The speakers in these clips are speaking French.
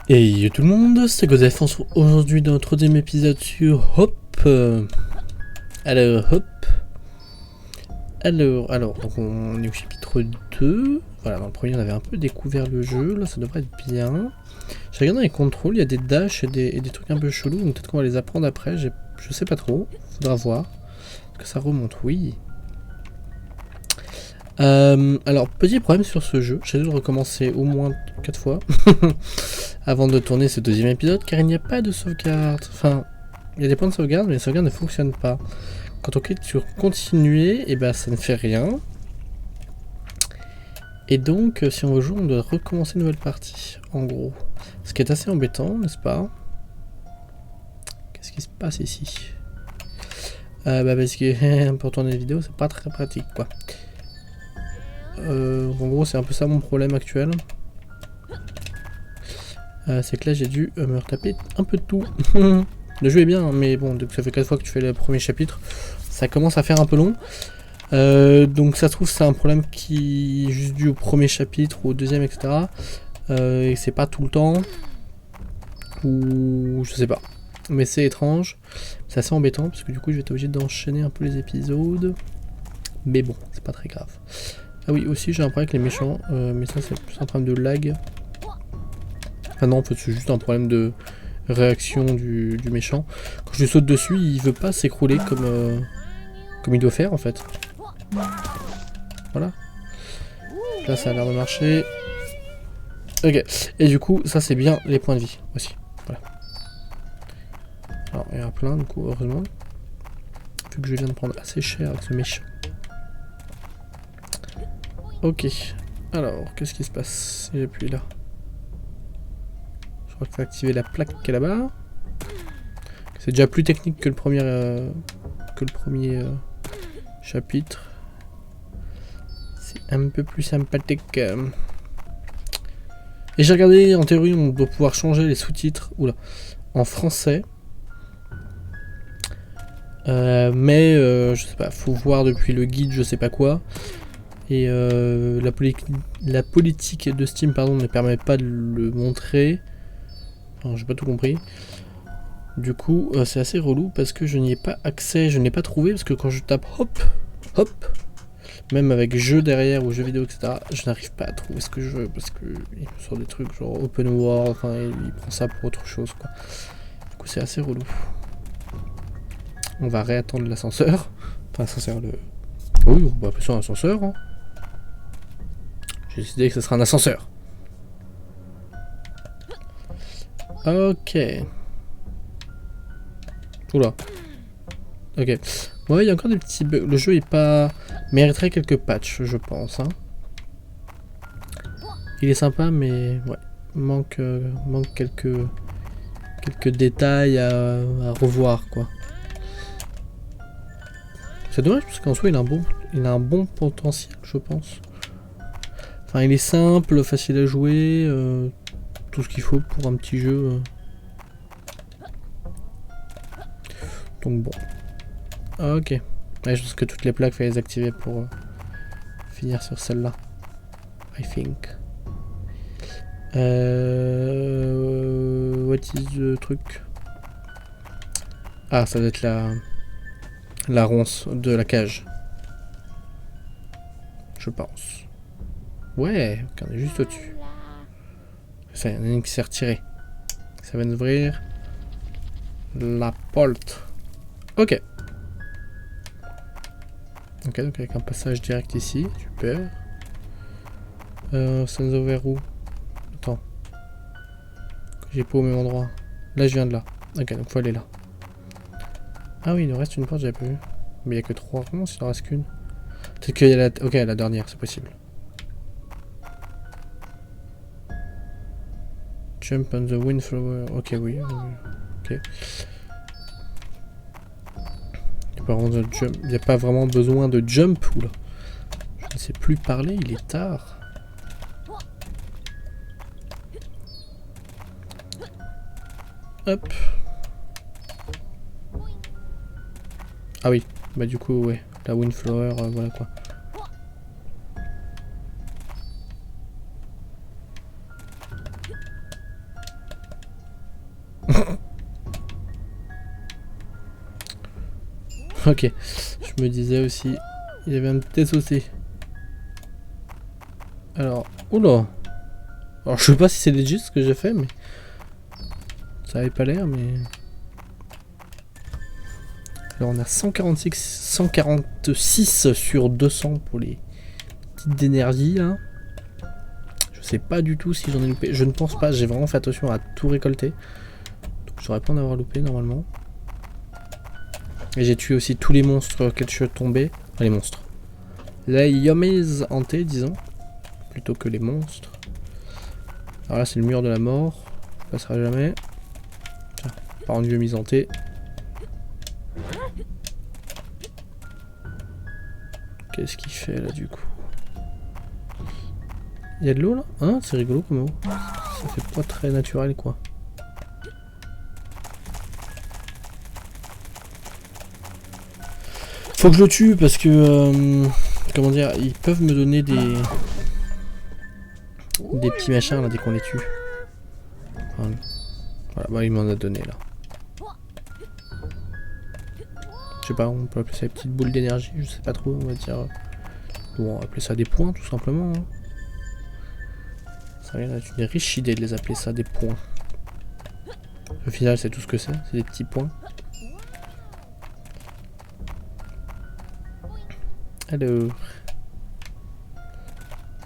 Et yo tout le monde, c'est Gozef, on se retrouve aujourd'hui dans notre deuxième épisode sur Hop. Alors Hop. Alors, donc on est au chapitre 2. Voilà, dans le premier on avait un peu découvert le jeu, là ça devrait être bien. J'ai regardé les contrôles, il y a des dashs et des trucs un peu chelous, donc peut-être qu'on va les apprendre après, je sais pas trop, faudra voir. Est-ce que ça remonte? Oui. Alors, petit problème sur ce jeu, j'ai dû le recommencer au moins 4 fois avant de tourner ce deuxième épisode, car il n'y a pas de sauvegarde. Enfin, il y a des points de sauvegarde, mais les sauvegardes ne fonctionnent pas. Quand on clique sur continuer, et ben ça ne fait rien. Et donc, si on veut jouer, on doit recommencer une nouvelle partie, en gros. Ce qui est assez embêtant, n'est-ce pas? Qu'est-ce qui se passe ici? Parce que pour tourner des vidéos, c'est pas très pratique, quoi. En gros, c'est un peu ça mon problème actuel. C'est que là, j'ai dû me retaper un peu de tout. Le jeu est bien, mais bon, ça fait 4 fois que tu fais le premier chapitre. Ça commence à faire un peu long. Donc ça se trouve, c'est un problème qui est juste dû au premier chapitre ou au deuxième, etc. Et c'est pas tout le temps. Ou je sais pas. Mais c'est étrange. C'est assez embêtant, parce que du coup, je vais être obligé d'enchaîner un peu les épisodes. Mais bon, c'est pas très grave. Ah oui, aussi j'ai un problème avec les méchants, mais ça c'est plus un problème de lag. Ah non, en fait c'est juste un problème de réaction du méchant. Quand je lui saute dessus, il veut pas s'écrouler comme il doit faire en fait. Voilà. Là ça a l'air de marcher. Ok, et du coup ça c'est bien les points de vie aussi. Voilà. Alors il y en a plein du coup, heureusement. Vu que je viens de prendre assez cher avec ce méchant. Ok, alors qu'est-ce qui se passe si j'appuie là? Je crois qu'il faut activer la plaque qui est là-bas. C'est déjà plus technique que le premier, chapitre. C'est un peu plus sympathique. Et j'ai regardé, en théorie, on doit pouvoir changer les sous-titres en français. Mais je sais pas, faut voir depuis le guide, je sais pas quoi. Et la politique de Steam, pardon, ne permet pas de le montrer. Enfin, j'ai pas tout compris. Du coup, c'est assez relou parce que je n'y ai pas accès, je n'ai pas trouvé parce que quand je tape hop, même avec jeu derrière ou jeu vidéo, etc., je n'arrive pas à trouver ce que je veux parce que il me sort des trucs genre open world, enfin, il prend ça pour autre chose, quoi. Du coup, c'est assez relou. On va réattendre l'ascenseur. Enfin, l'ascenseur, oui, on va appeler ça un ascenseur, hein. J'ai décidé que ce sera un ascenseur. Ok. Oula. Ok. Ouais, il y a encore des petits bugs. Le jeu est pas... mériterait quelques patchs, je pense. Hein. Il est sympa, mais ouais. Manque quelques détails à revoir, quoi. C'est dommage, parce qu'en soi, il a un bon potentiel, je pense. Enfin, il est simple, facile à jouer, tout ce qu'il faut pour un petit jeu. Donc bon. Ok. Ouais, je pense que toutes les plaques, il fallait les activer pour finir sur celle-là. I think. What is the truc? Ah, ça doit être la ronce de la cage. Je pense. Ouais, on est juste au-dessus. Ça, il y en a une qui s'est retirée. Ça va nous ouvrir la porte. Ok. Ok, donc avec un passage direct ici. Super. Ça nous a ouvert où? Attends. J'ai pas au même endroit. Là, je viens de là. Ok, donc faut aller là. Ah oui, il nous reste une porte, j'avais pas vu. Mais il n'y a que 3 ronces, il en reste qu'une. Peut-être qu'il y a ok, la dernière, c'est possible. Jump on the windflower. Ok, oui. Ok. Il n'y a pas vraiment besoin de jump. Oula. Je ne sais plus parler, il est tard. Hop. Ah oui, bah du coup, ouais. La windflower, voilà quoi. Ok, je me disais aussi, il y avait un petit saucé. Alors, oula. Alors je sais pas si c'est legit ce que j'ai fait, mais ça avait pas l'air, mais... Alors on a 146 sur 200 pour les petites d'énergie là. Je sais pas du tout si j'en ai loupé. Je ne pense pas, j'ai vraiment fait attention à tout récolter. Donc j'aurais pas en avoir loupé normalement. Et j'ai tué aussi tous les monstres auxquels je suis tombé. Enfin, les monstres. Les yummies hantés, disons. Plutôt que les monstres. Alors là c'est le mur de la mort. Ça passera jamais. Tiens, par une yummies hantée. Qu'est-ce qu'il fait là du coup? Il y a de l'eau là? Hein, c'est rigolo comme eau. Ça fait pas très naturel quoi. Faut que je le tue parce que... comment dire? Ils peuvent me donner des petits machins là dès qu'on les tue. Enfin, voilà, bah il m'en a donné là. Je sais pas, on peut appeler ça des petites boules d'énergie, je sais pas trop, on va dire... Bon, on va appeler ça des points tout simplement. Hein. Ça vient d'être une riche idée de les appeler ça des points. Au final c'est tout ce que c'est des petits points. Alors...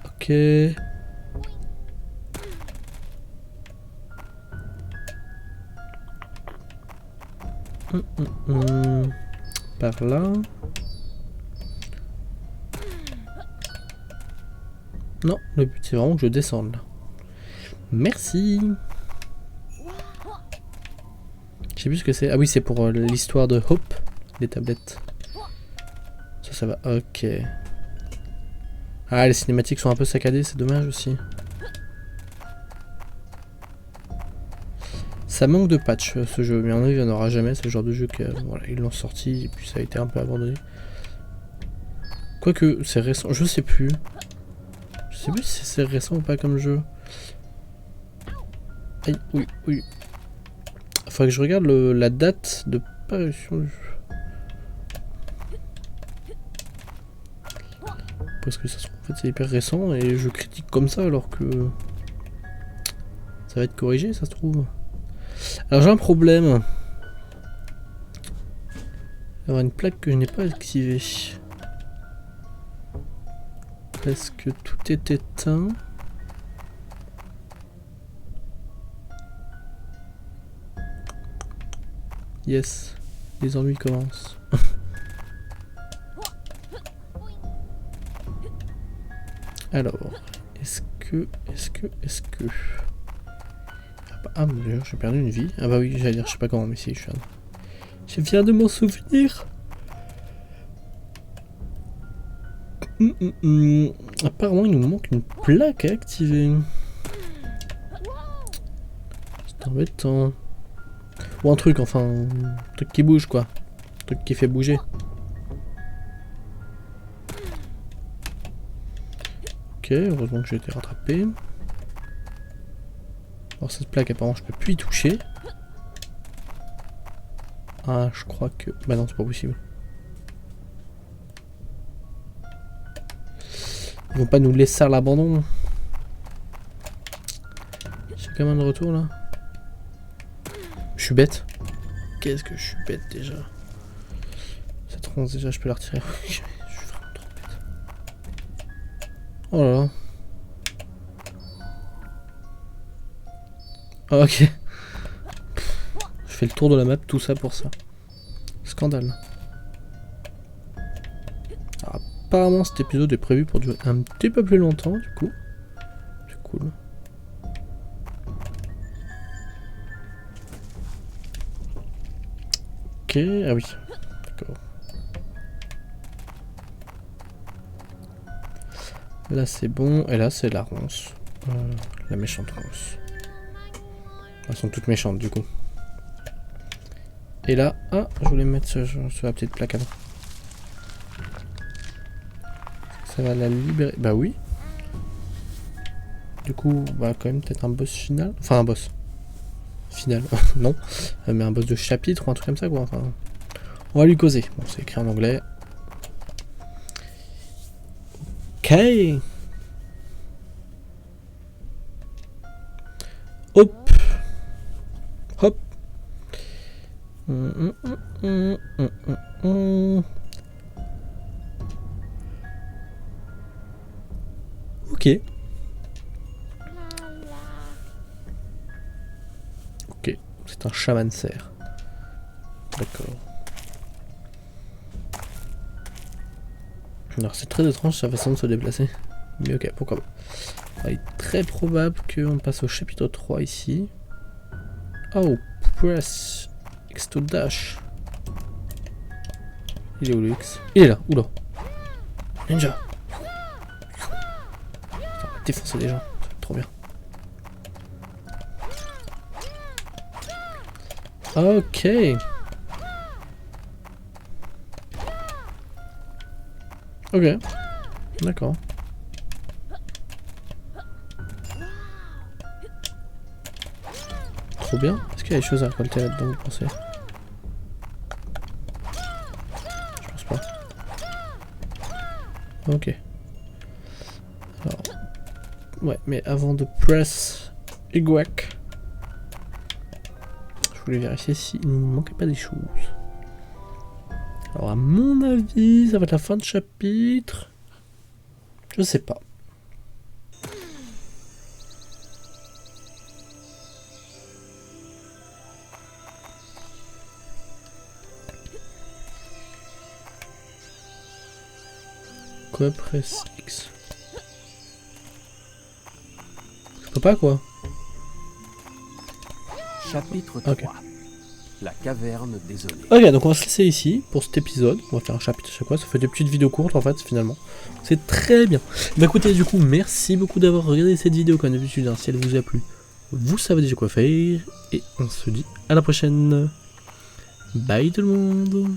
Ok... Par là... Non, le but c'est vraiment que je descende là. Merci. Je sais plus ce que c'est. Ah oui, c'est pour l'histoire de Hope, les tablettes. Ça va. Ok. Ah, les cinématiques sont un peu saccadées, c'est dommage aussi. Ça manque de patch ce jeu, mais en vrai il n'y en aura jamais. C'est le genre de jeu que voilà, ils l'ont sorti et puis ça a été un peu abandonné. Quoique c'est récent, je sais plus. Je sais plus si c'est récent ou pas comme jeu. Aïe, oui, oui. Faudrait que je regarde la date de parution du jeu. Parce que ça se trouve, en fait c'est hyper récent et je critique comme ça alors que ça va être corrigé, ça se trouve. Alors j'ai un problème. Il y aura une plaque que je n'ai pas activée. Est-ce que tout est éteint? Yes, les ennuis commencent. Alors, est-ce que... Ah mon dieu, j'ai perdu une vie. Ah bah oui, j'allais dire, je sais pas comment, mais si, je viens de m'en souvenir. Apparemment, il nous manque une plaque à activer. C'est embêtant. Ou un truc, enfin, un truc qui bouge quoi. Un truc qui fait bouger. Ok, heureusement que j'ai été rattrapé. Alors cette plaque apparemment je peux plus y toucher. Ah je crois que... Bah non c'est pas possible. Ils vont pas nous laisser à l'abandon. J'ai quand même un retour là. Je suis bête. Qu'est-ce que je suis bête déjà. Cette ronce déjà je peux la retirer. Je suis vraiment trop bête. Oh là là. Ah, ok. Je fais le tour de la map, tout ça pour ça. Scandale. Alors, apparemment cet épisode est prévu pour durer un petit peu plus longtemps du coup. C'est cool. Ok, ah oui. D'accord. Là c'est bon, et là c'est la ronce. La méchante ronce. Elles sont toutes méchantes du coup. Et là, ah, je voulais me mettre sur la petite plaque avant. Ça va la libérer. Bah oui. Du coup, bah quand même peut-être un boss final. Enfin un boss. final. Non. Mais un boss de chapitre ou un truc comme ça quoi. Enfin, on va lui causer. Bon, c'est écrit en anglais. Ok. Hop. Hop. Ok. Ok. C'est un chaman cerf. D'accord. Alors c'est très étrange sa façon de se déplacer. Mais ok, pourquoi pas. Il est très probable qu'on passe au chapitre 3 ici. Oh, press X to dash. Il est où le X? Il est là, oula. Ninja. Putain, on va défoncer des gens, trop bien. Ok. Ok. D'accord. Trop bien. Est-ce qu'il y a des choses à récolter là-dedans, vous pensez? Je pense pas. Ok. Alors. Ouais, mais avant de press Y, je voulais vérifier s'il ne manquait pas des choses. Alors à mon avis, ça va être la fin de chapitre. Je sais pas. Quoi, presse X? Je peux pas quoi. Chapitre 3. Ok. La caverne désolée. Ok, donc on va se laisser ici pour cet épisode. On va faire un chapitre à chaque fois. Ça fait des petites vidéos courtes en fait, finalement. C'est très bien. Bah écoutez, du coup, merci beaucoup d'avoir regardé cette vidéo comme d'habitude. Hein, si elle vous a plu, vous savez déjà quoi faire. Et on se dit à la prochaine. Bye tout le monde.